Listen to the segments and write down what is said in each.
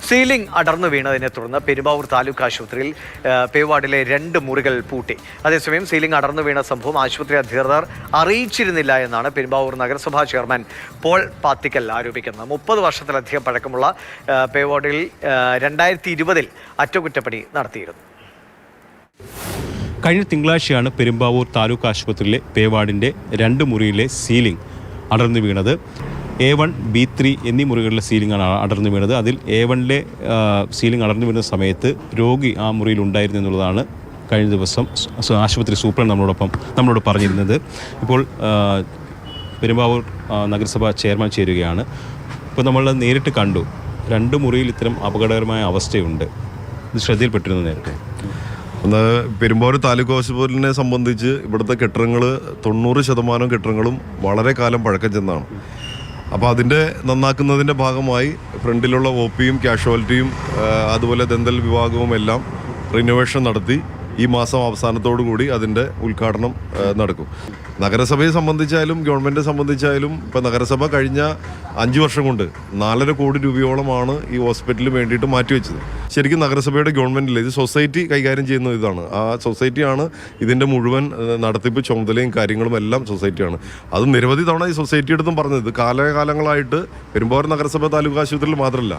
Ceiling അടർന്നു വീണതിനെ തുടർന്ന് പെരുമ്പാവൂർ താലൂക്ക് ആശുപത്രിയിൽ പേവാർഡിലെ 2 മുറികൾ പൂട്ടി. അതേസമയം സീലിംഗ് അടർന്നു വീണ സംഭവം ആശുപത്രി അധികൃതർ അറിയിച്ചിരുന്നില്ല എന്നാണ് പെരുമ്പാവൂർ നഗരസഭാ ചെയർമാൻ പോൾ പാത്തിക്കൽ ആരോപിക്കുന്നത്. 30 വർഷത്തിലധികം പഴക്കമുള്ള പേവാർഡിൽ 2020 അറ്റകുറ്റപ്പണി നടത്തിയിരുന്നു. കഴിഞ്ഞ തിങ്കളാഴ്ചയാണ് പെരുമ്പാവൂർ താലൂക്ക് ആശുപത്രിയിലെ പേവാർഡിൻ്റെ 2 മുറിയിലെ സീലിംഗ് അടർന്നു വീണത്. A1, B3 എന്നീ മുറികളിലെ സീലിംഗാണ് അടർന്നു വീണത്. അതിൽ A1-ലെ സീലിംഗ് അടർന്നു വീണ സമയത്ത് രോഗി ആ മുറിയിൽ ഉണ്ടായിരുന്നു എന്നുള്ളതാണ് കഴിഞ്ഞ ദിവസം ആശുപത്രി സൂപ്രണ്ട് നമ്മളോട് പറഞ്ഞിരുന്നത്. ഇപ്പോൾ പെരുമ്പാവൂർ നഗരസഭാ ചെയർമാൻ ചേരുകയാണ്. ഇപ്പോൾ നമ്മൾ നേരിട്ട് കണ്ടു, 2 മുറിയിൽ ഇത്തരം അപകടകരമായ അവസ്ഥയുണ്ട്. ഇത് ശ്രദ്ധയിൽപ്പെട്ടിരുന്നു നേരത്തെ. പെരുമ്പാവൂർ താലൂക്ക് ആശുപത്രിനെ സംബന്ധിച്ച് ഇവിടുത്തെ കെട്ടിടങ്ങൾ 90% കെട്ടിടങ്ങളും വളരെ കാലം പഴക്കം ചെന്നാണ്. അപ്പോൾ അതിൻ്റെ നന്നാക്കുന്നതിൻ്റെ ഭാഗമായി ഫ്രണ്ടിലുള്ള OPയും കാഷ്വാലിറ്റിയും അതുപോലെ ദന്തൽ വിഭാഗവും എല്ലാം റിനോവേഷൻ നടത്തി ഈ മാസം അവസാനത്തോടു കൂടി അതിൻ്റെ ഉദ്ഘാടനം നടക്കും. നഗരസഭയെ സംബന്ധിച്ചായാലും ഗവൺമെൻറ്റിനെ സംബന്ധിച്ചായാലും ഇപ്പോൾ നഗരസഭ കഴിഞ്ഞ 5 വർഷം കൊണ്ട് 4.5 കോടി രൂപയോളമാണ് ഈ ഹോസ്പിറ്റലിന് വേണ്ടിയിട്ട് മാറ്റിവെച്ചത്. ശരിക്കും നഗരസഭയുടെ ഗവൺമെൻറ്റിൽ ഇത് സൊസൈറ്റി കൈകാര്യം ചെയ്യുന്ന ഇതാണ്. ആ സൊസൈറ്റിയാണ് ഇതിൻ്റെ മുഴുവൻ നടത്തിപ്പ് ചുമതലയും കാര്യങ്ങളും എല്ലാം സൊസൈറ്റിയാണ്. അത് നിരവധി തവണ ഈ സൊസൈറ്റിയുടെ അടുത്തും പറഞ്ഞത് കാലകാലങ്ങളായിട്ട് പെരുമ്പാവൂർ നഗരസഭ താലൂക്ക് ആശുപത്രിയിൽ മാത്രമല്ല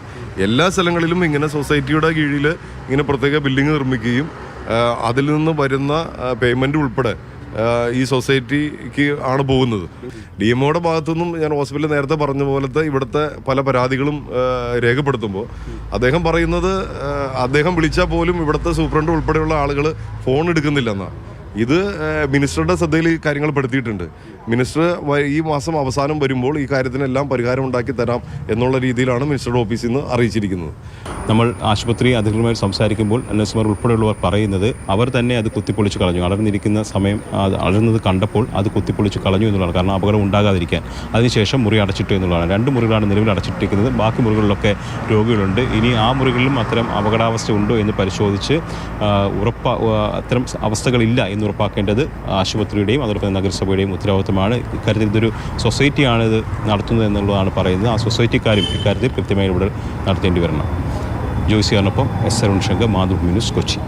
എല്ലാ സ്ഥലങ്ങളിലും ഇങ്ങനെ സൊസൈറ്റിയുടെ കീഴിൽ ഇങ്ങനെ പ്രത്യേക ബിൽഡിംഗ് നിർമ്മിക്കുകയും അതിൽ നിന്ന് വരുന്ന പേയ്മെൻറ്റ് ഉൾപ്പെടെ ഈ സൊസൈറ്റിക്ക് ആണ് പോകുന്നത്. DMOയുടെ ഭാഗത്തുനിന്നും ഞാൻ ഹോസ്പിറ്റലിൽ നേരത്തെ പറഞ്ഞ പോലത്തെ ഇവിടുത്തെ പല പരാതികളും രേഖപ്പെടുത്തുമ്പോൾ അദ്ദേഹം പറയുന്നത് അദ്ദേഹം വിളിച്ചാൽ പോലും ഇവിടുത്തെ സൂപ്രണ്ട് ഉൾപ്പെടെയുള്ള ആളുകൾ ഫോൺ എടുക്കുന്നില്ലെന്നാണ്. ഇത് മിനിസ്റ്ററുടെ ശ്രദ്ധയിൽ ഈ കാര്യങ്ങൾ പെടുത്തിയിട്ടുണ്ട്. മിനിസ്റ്റർ ഈ മാസം അവസാനം വരുമ്പോൾ ഈ കാര്യത്തിനെല്ലാം പരിഹാരം ഉണ്ടാക്കി തരാം എന്നുള്ള രീതിയിലാണ് മിനിസ്റ്ററുടെ ഓഫീസിൽ നിന്ന് അറിയിച്ചിരിക്കുന്നത്. നമ്മൾ ആശുപത്രി അധികൃതരുമായി സംസാരിക്കുമ്പോൾ നഴ്സുമാർ ഉൾപ്പെടെയുള്ളവർ പറയുന്നത് അവർ തന്നെ അത് കുത്തിപ്പൊളിച്ച് കളഞ്ഞു. അടർന്നിരിക്കുന്ന സമയം അടർന്നത് കണ്ടപ്പോൾ അത് കുത്തിപ്പൊളിച്ച് കളഞ്ഞു എന്നുള്ളതാണ്. കാരണം അപകടം ഉണ്ടാകാതിരിക്കാൻ. അതിനുശേഷം മുറി അടച്ചിട്ടു എന്നുള്ളതാണ്. 2 മുറികളാണ് നിലവിൽ അടച്ചിട്ടിരിക്കുന്നത്. ബാക്കി മുറികളിലൊക്കെ രോഗികളുണ്ട്. ഇനി ആ മുറികളിലും അത്തരം അപകടാവസ്ഥ ഉണ്ടോ എന്ന് പരിശോധിച്ച് അത്തരം അവസ്ഥകളില്ല എന്ന് ഉറപ്പാക്കേണ്ടത് ആശുപത്രിയുടെയും അതോടൊപ്പം നഗരസഭയുടെയും ഉത്തരവാദിത്തമാണ്. ഇക്കാര്യത്തിൽ ഇതൊരു സൊസൈറ്റിയാണ് ഇത് നടത്തുന്നത് എന്നുള്ളതാണ് പറയുന്നത്. ആ സൊസൈറ്റിക്കാരും ഇക്കാര്യത്തിൽ കൃത്യമായി ഇവിടെ നടത്തേണ്ടി വരണം. ജോയ്സിയാറിനൊപ്പം SR ഉൺശങ്കർ, മാതൃഭൂമി ന്യൂസ്, കൊച്ചി.